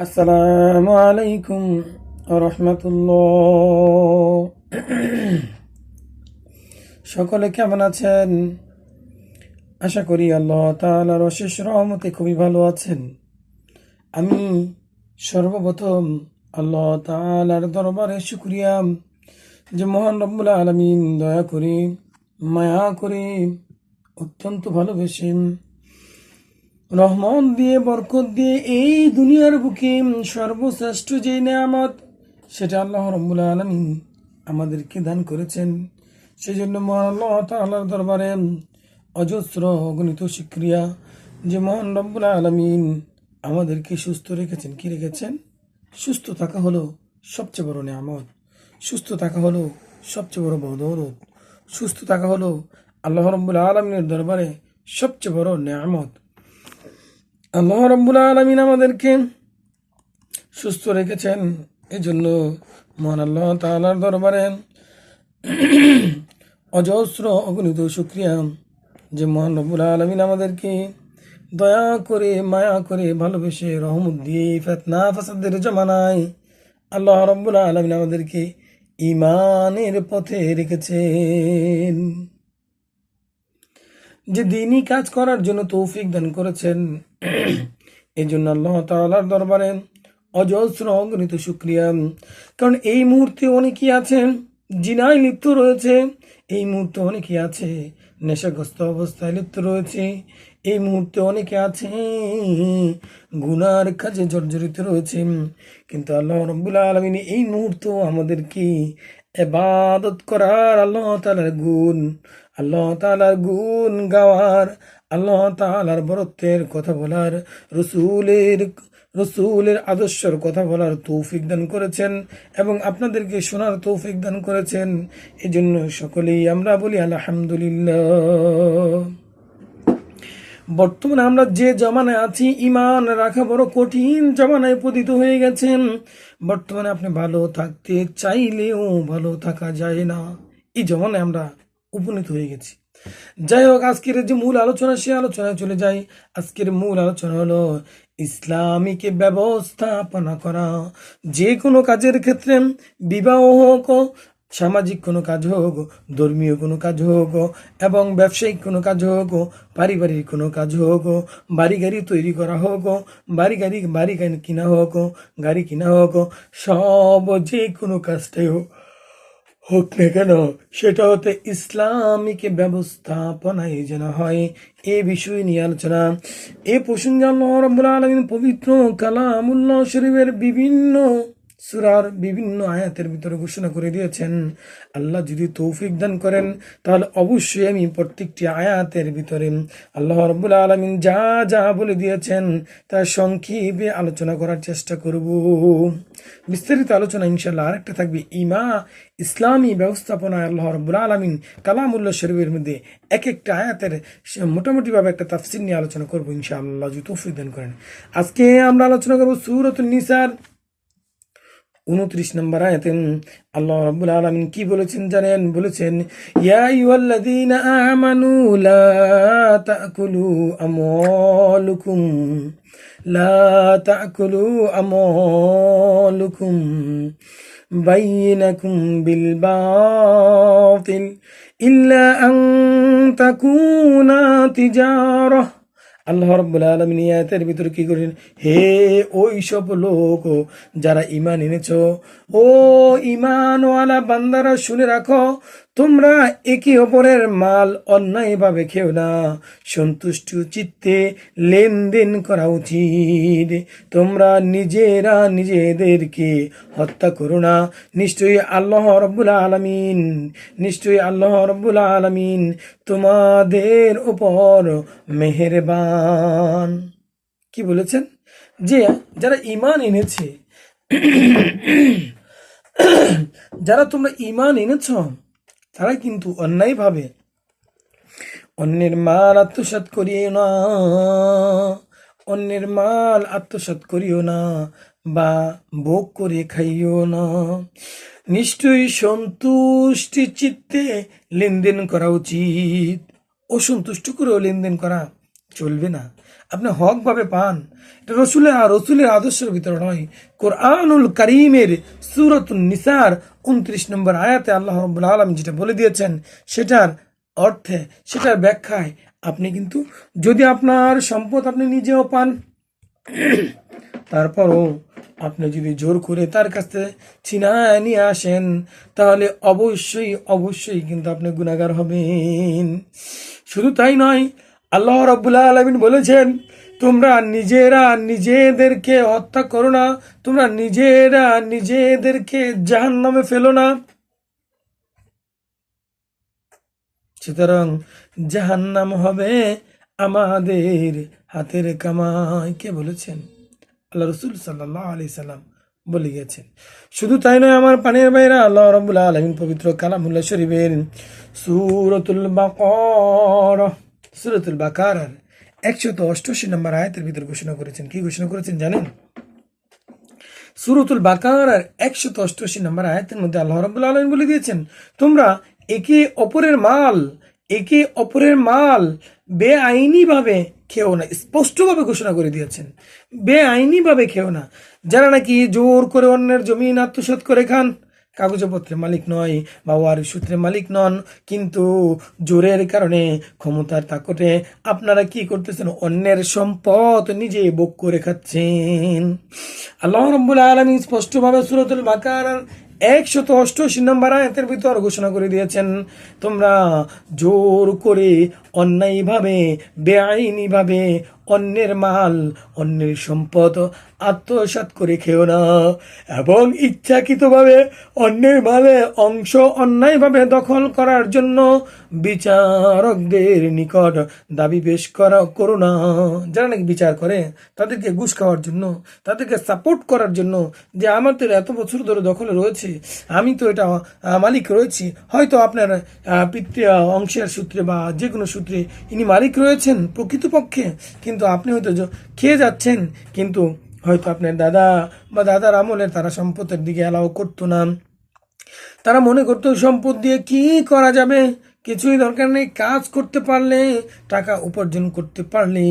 আসসালামু আলাইকুম রহমতুল্লাহ। সকলে কেমন আছেন? আশা করি আল্লাহ তাআলার অশেষ রহমতে খুবই ভালো আছেন। আমি সর্বপ্রথম আল্লাহ তাআলার দরবারে শুকরিয়া যে মহান রব্বুল আলামিন দয়া করে মায়া করে অত্যন্ত ভালোবেসে রহমত দিয়ে বরকত দিয়ে এই দুনিয়ার বুকে সর্বশ্রেষ্ঠ যে নেয়ামত সেটা আল্লাহ রাব্বুল আলামিন আমাদেরকে দান করেছেন। সেই জন্য মহান আল্লাহ তাআলার দরবারে অজস্র অগণিত শুকরিয়া যে মহান রব্বুল আলামিন আমাদেরকে সুস্থ রেখেছেন। কি রেখেছেন? সুস্থ থাকা হলো সবচেয়ে বড় নেয়ামত। সুস্থ থাকা হলো সবচেয়ে বড় বদৌলত। সুস্থ থাকা হলো আল্লাহ রাব্বুল আলামিনের দরবারে সবচেয়ে বড় নেয়ামত। আল্লাহ রাব্বুল আলামিন আমাদেরকে সুস্থ রেখেছেন। এই জন্য মহান আল্লাহ তাআলার দরবারে অজস্র অগণিত শুকরিয়া যে মহান রব্বুল আলামিন আমাদেরকে দয়া করে মায়া করে ভালোবেসে রহমত দিয়ে ফিতনা ফাসাদের জামানায় আল্লাহ রাব্বুল আলামিন আমাদেরকে ঈমানের পথে রেখেছেন, যে দিনই কাজ করার জন্য তৌফিক দান করেছেন। এই জন্য আল্লাহ তাআলার দরবারে অজস্র অগণিত শুকরিয়া। কারণ এই মুহূর্তে অনেকেই আছেন জিনায় লিপ্ত রয়েছে, এই মুহূর্তে অনেকে আছে নেশাগ্রস্ত অবস্থায় লিপ্ত রয়েছে, এই মুহূর্তে অনেকে আছে গুনার কাজে জর্জরিত রয়েছে। কিন্তু আল্লাহ রাব্বুল আলামিন এই মুহূর্তে আমাদেরকে ইবাদত করার, আল্লাহ তাআলার গুণ গাওয়ার, আল্লাহ তাআলার বরত্বের কথা বলার, রসুলের আদর্শের কথা বলার তৌফিক দান করেছেন এবং আপনাদেরকে শোনার তৌফিক দান করেছেন। এই জন্য সকলেই আমরা বলি আলহামদুলিল্লাহ। বর্তমানে আমরা যে জমানায় আছি, ঈমান রাখা বড় কঠিন জমানায় পতিত হয়ে গেছেন। বর্তমানে আপনি ভালো থাকতে চাইলেও ভালো থাকা যায় না, এই জমানায় আমরা উপনীত হয়ে গেছি। যাই হোক, আজকের যে মূল আলোচনা, সে আলোচনায় চলে যাই। আজকের মূল আলোচনা হলো ইসলামিক ব্যবস্থাপনা করা। যে কোনো কাজের ক্ষেত্রে, বিবাহ হোক, সামাজিক কোনো কাজ হোক, ধর্মীয় কোনো কাজ হোক, এবং ব্যবসায়িক কোনো কাজ হোক, পারিবারিক কোনো কাজ হোক, বাড়ি গাড়ি তৈরি করা হোক, বাড়ি গাড়ি কিনা হোক, গাড়ি কিনা হোক, সব যে কোনো কাজটাই হোক না কেন, সেটা হতে ইসলামিক ব্যবস্থাপনায় যেন হয়, এ বিষয় নিয়ে আলোচনা। এ প্রসঙ্গে আল্লাহ রাব্বুল আলামিন পবিত্র কালামুল্লাহ শরীফের বিভিন্ন সূরার বিভিন্ন আয়াতের ভিতরে ঘোষণা করে দিয়েছেন। আল্লাহ যদি তৌফিক দান করেন তাহলে অবশ্যই আমি প্রত্যেকটি আয়াতের ভিতরে আল্লাহ রাব্বুল আলামিন যা যা বলে দিয়েছেন তার সংক্ষেপে আলোচনা করার চেষ্টা করব। বিস্তারিত আলোচনা ইনশাআল্লাহ আরেকটা থাকবে ইসলামী ব্যবস্থাপনায় আল্লাহ রাব্বুল আলামিন কালামুল্লাহ শরীফের মধ্যে এক একটা আয়াতের মোটামুটিভাবে একটা তাফসীর নিয়ে আলোচনা করবো ইনশাআল্লাহ যদি তৌফিক দান করেন। আজকে আমরা আলোচনা করবো সূরাতুন নিসার 29 নম্বর আয়াতে আল্লাহ রাব্বুল আলামিন কি বলেছেন জানেন? বলেছেন, ইয়া আইয়ুহাল্লাযীনা আমানু লা তা'কুলু আমওয়ালুকুম বাইনাকুম বিল বাতিল ইল্লা আন তাকুনা তিজারাহ। আল্লাহ রাব্বুল আলামিন আয়াতের ভিতরে কি করেন? হে ওই সব লোক যারা ঈমান এনেছো, ও ঈমানওয়ালা বান্দারা শুনে রাখো, তোমরা একে অপরের মাল অন্যায়ভাবে খেও না, সন্তুষ্ট চিত্তে লেনদেন করা উচিত। তোমরা নিজেরা নিজেদেরকে হত্যা করো না, নিশ্চয়ই আল্লাহ রাব্বুল আলামিন তোমাদের উপর মেহেরবান। কি বলেছেন? যে যারা ঈমান এনেছে, যারা তোমরা ঈমান এনেছ, তারা কিন্তু অন্যায়ভাবে অন্যের মাল আত্মসাৎ করিও না, বা ভোগ করে খাইও না। নিশ্চয়ই সন্তুষ্টি চিত্তে লেনদেন করা উচিত। অসন্তুষ্ট করেও লেনদেন করা চলবে না। আপনি হকভাবে পান। এটা রসুলের আদর্শের ভিতরে নয়। কোরআনুল কারীমের সূরাতুন নিসার 29 নম্বর আয়াতে আল্লাহ রাব্বুল আলামিন যেটা বলে দিয়েছেন, সেটার অর্থে, সেটার ব্যাখ্যায় আপনি কিন্তু, যদি আপনার সম্পদ আপনি নিজেও পান, তারপরও আপনি যদি জোর করে তার কাছে ছিনায় নিয়ে আসেন, তাহলে অবশ্যই কিন্তু আপনি গুনাহগার হবেন। শুধু তাই নয়, আল্লাহ রাব্বুল আলামিন বলেছেন, তোমরা নিজেরা নিজেদেরকে হত্যা করো না, তোমরা নিজেরা নিজেদেরকে জাহান্নামে ফেলো না। সুতরাং জাহান্নাম হবে আমাদের হাতের কামাই। কে বলেছেন? আল্লাহ রসুল সাল্লাল্লাহু আলাইহি সাল্লাম বলে গেছেন। শুধু তাই নয় আমার পানির বাইরা, আল্লাহ রাব্বুল আলামিন পবিত্র কালামুল্লাহ শরীফের সূরাতুল বাকারার 188 নম্বর আয়াতের ভিতর ঘোষণা করেছেন। কি ঘোষণা করেছেন জানেন? সূরাতুল বাকারার 188 নম্বর আয়াতের মধ্যে আল্লাহ রাব্বুল আলামিন বলে দিয়েছেন, তোমরা একে অপরের মাল বেআইনি ভাবে খেও না। স্পষ্টভাবে ঘোষণা করে দিয়েছেন, বেআইনি ভাবে খেও না। যারা নাকি জোর করে অন্যের জমি আত্মসাৎ করে খান, কাগজপত্রের মালিক নয় বা ওয়ারিশ সূত্রের মালিক নন, কিন্তু জোরের কারণে, ক্ষমতার তাকতে আপনারা কি করতেছেন? অন্যের সম্পদ নিজে ভোগ করে খাচ্ছেন। আল্লাহ রাব্বুল আলামিন স্পষ্টভাবে সূরাতুল বাকারার 188 নম্বর আয়াতের ভিতর ঘোষণা করে দিয়েছেন, তোমরা জোর করে, অন্যায়ভাবে, বেআইনিভাবে অন্যের মাল, অন্যের সম্পদ আত্মসাৎ করে খেও না, এবং ইচ্ছাকৃতভাবে অন্যের মালে অংশ অন্যায়ভাবে দখল করার জন্য বিচারকদের নিকট দাবি পেশ করো না। যারা নাকি বিচার করে, তাদেরকে ঘুষ খাওয়ার জন্য, তাদেরকে সাপোর্ট করার জন্য, যে আমাদের এত বছর ধরে দখলে রয়েছে, আমি তো এটা মালিক রয়েছি। হয়তো আপনার পিতৃ অংশের সূত্রে বা যে কোনো সূত্রে ইনি মালিক রয়েছেন প্রকৃতপক্ষে, কিন্তু আপনি হয়তো খেয়ে যাচ্ছেন, কিন্তু হয়তো আপনার দাদা বা দাদার আমলের তারা সম্পদের দিকে অ্যালাউ করতো না। তারা মনে করতো সম্পদ দিয়ে কি করা যাবে, কিছুই দরকার নেই, কাজ করতে পারলে, টাকা উপার্জন করতে পারলে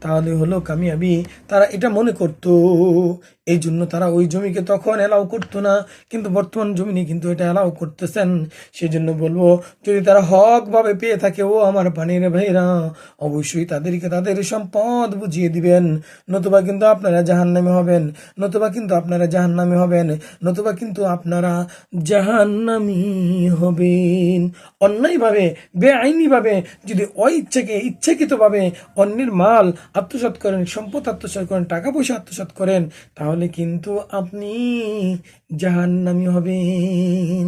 তাহলে হলো কামিয়াবি। তারা এটা মনে করতো, এই জন্য তারা ওই জমিকে তখন অ্যালাউ করতো না, কিন্তু বর্তমান জমিনে কিন্তু এটা অ্যালাউ করতেছেন। সেই জন্য বলবো, যদি তারা হকভাবে পেয়ে থাকে, ও আমার পানির ভাইরা, অবশ্যই তাদেরকে তাদের সম্পদ বুঝিয়ে দিবেন, নতুবা কিন্তু আপনারা জাহান্নামে হবেন, নতুবা কিন্তু আপনারা জাহান্নামে হবেন, নতুবা কিন্তু আপনারা জাহান্নামী হবেন। অন্যায়ভাবে, বেআইনিভাবে যদি ইচ্ছাকৃতভাবে অন্যের মাল আত্মসাৎ করেন, সম্পদ আত্মসাৎ করেন, টাকা পয়সা আত্মসাৎ করেন, তাহলে কিন্তু আপনি জাহান্নামী হবেন।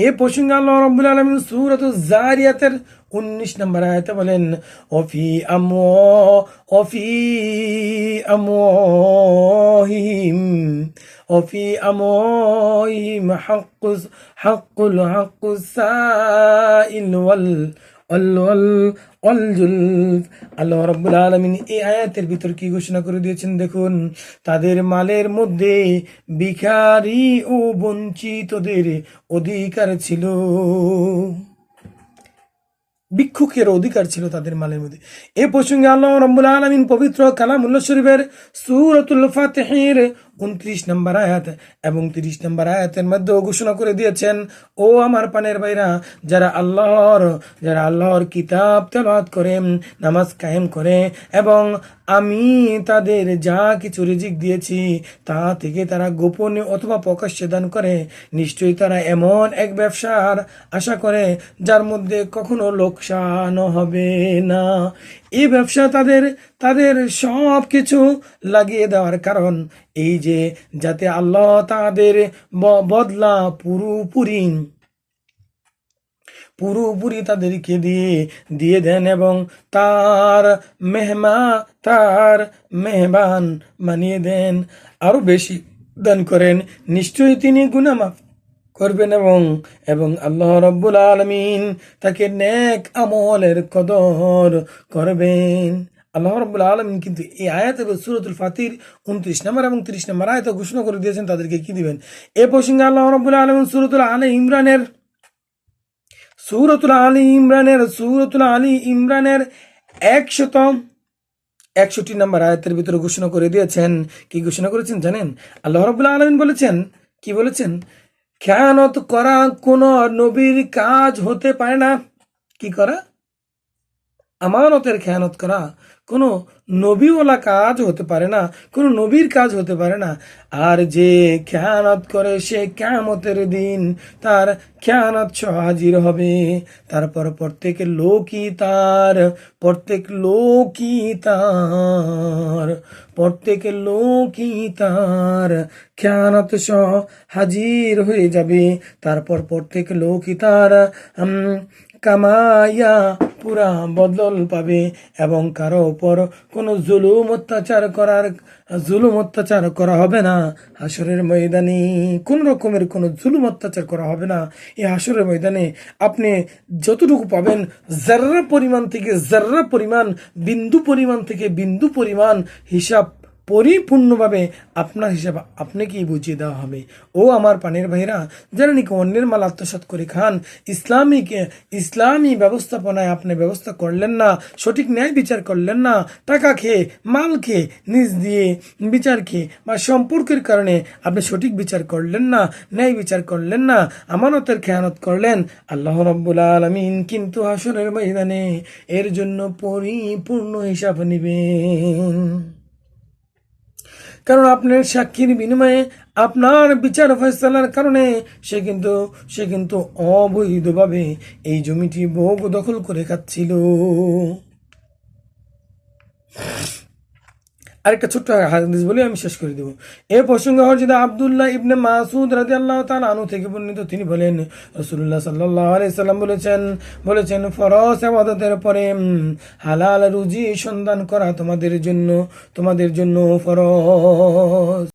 এ প্রসঙ্গে আল্লাহ রাব্বুল আলামিন সূরাতুজ যারিয়াতের 19 নম্বর আয়াতে বলেন, অফি আমওয়াহিম হাক্কুল সাইল আল্লাহ রাব্বুল আলামিন এই আয়াতের ভিতর কি ঘোষণা করে দিয়েছেন দেখুন, তাদের মালের মধ্যে ভিখারি ও বঞ্চিতদের অধিকার ছিল, ভিক্ষুকের অধিকার ছিল তাদের মালের মধ্যে। এ প্রসঙ্গে আল্লাহ রাব্বুল আলামিন পবিত্র কালামুল্লাহ শরীফের সূরাতুল ফাতিহের 29 নম্বর আয়াত এবং 30 নম্বর আয়াতের মধ্যে ঘোষণা করে দিয়েছেন, ও আমার পানের ভাইরা, যারা আল্লাহর কিতাব তেলাওয়াত করে, নামাজ কায়েম করে, এবং আমি তাদের যা কিছু রিজিক দিয়েছি তা থেকে তারা গোপনে অথবা প্রকাশ্যে দান করে, নিশ্চয়ই তারা এমন এক ব্যবসার আশা করে যার মধ্যে কখনো লোকসান হবে না। এই ব্যবসা তাদের সব কিছু লাগিয়ে দেওয়ার কারণ এই যে, যাতে আল্লাহ তাদের বদলা পুরোপুরি তাদেরকে দিয়ে দেন, এবং তার মেহমান বানিয়ে দেন, আরো বেশি দান করেন। নিশ্চয়ই তিনি গুনাহ মাফ করবেন, এবং আল্লাহ রাব্বুল আলামিন তাকে নেক আমলের কদর করবেন। আল্লাহ রাব্বুল আলামিন কিন্তু এই আয়াতে সূরাতুল ফাতির 29 নম্বর এবং 30 নম্বর আয়াতে ঘোষণা করে দিয়েছেন তাদেরকে কি দিবেন। এ প্রসঙ্গে আল্লাহ রাব্বুল আলামিন সূরাতুল আলী ইমরানের 61 নম্বর আয়াতের ভিতরে ঘোষণা করে দিয়েছেন। কি ঘোষণা করেছেন জানেন? আল্লাহ রাব্বুল আলামিন বলেছেন, কি বলেছেন? খেয়ানত করা কোন নবীর কাজ হতে পারে না। কি করা? আমানতের খেয়ানত করা কোনো নবীওয়ালা কাজ হতে পারে না, কোনো নবীর কাজ হতে পারে না। আর যে খেয়ানত করে সে কিয়ামতের দিন তার খেয়ানত সহ হাজির হবে। তারপর প্রত্যেক লোকই তার খেয়ানত সহ হাজির হয়ে যাবে। তারপর প্রত্যেক লোকই তার কামাইয়া পুরা বদল পাবে এবং কারো উপর কোনো জুলুম অত্যাচার করা হবে না। হাসরের ময়দানে কোন রকমের কোনো জুলুম অত্যাচার করা হবে না। এই হাসরের ময়দানে আপনি যতটুকু পাবেন, জাররা পরিমাণ থেকে জাররা পরিমাণ, বিন্দু পরিমাণ থেকে বিন্দু পরিমাণ হিসাব পরিপূর্ণভাবে আপনার হিসাব আপনাকেই বুঝিয়ে দেওয়া হবে। ও আমার পানির ভাইরা, যারা নাকি অন্যের মাল আত্মসাৎ করে খান, ইসলামী ব্যবস্থাপনায় আপনি ব্যবস্থা করলেন না, সঠিক ন্যায় বিচার করলেন না, টাকা খেয়ে মাল খেয়ে নিজ দিয়ে বিচার খেয়ে বা সম্পর্কের কারণে আপনি সঠিক বিচার করলেন না, ন্যায় বিচার করলেন না, আমানতের খেয়ানত করলেন, আল্লাহ রাব্বুল আলামিন কিন্তু হাসরের ময়দানে এর জন্য পরিপূর্ণ হিসাব নেবেন। কারণ আপনার সাক্ষীর বিনিময়ে, আপনার বিচার ফয়সালার কারণে সে কিন্তু অবৈধভাবে এই জমিটি ভোগ দখল করে খাচ্ছিল। আরেকটা ছোট্ট হাদিস বলে আমি শেষ করে দেব। এ প্রসঙ্গে হযরত আব্দুল্লাহ ইবনে মাসউদ রাদিয়াল্লাহু তাআলা আনহু থেকে বর্ণিত, তিনি বলেন রাসূলুল্লাহ সাল্লাল্লাহু আলাইহি সাল্লাম বলেছেন ফরজ ইবাদতের পরে হালাল রুজি সন্ধান করা তোমাদের জন্য ফরজ।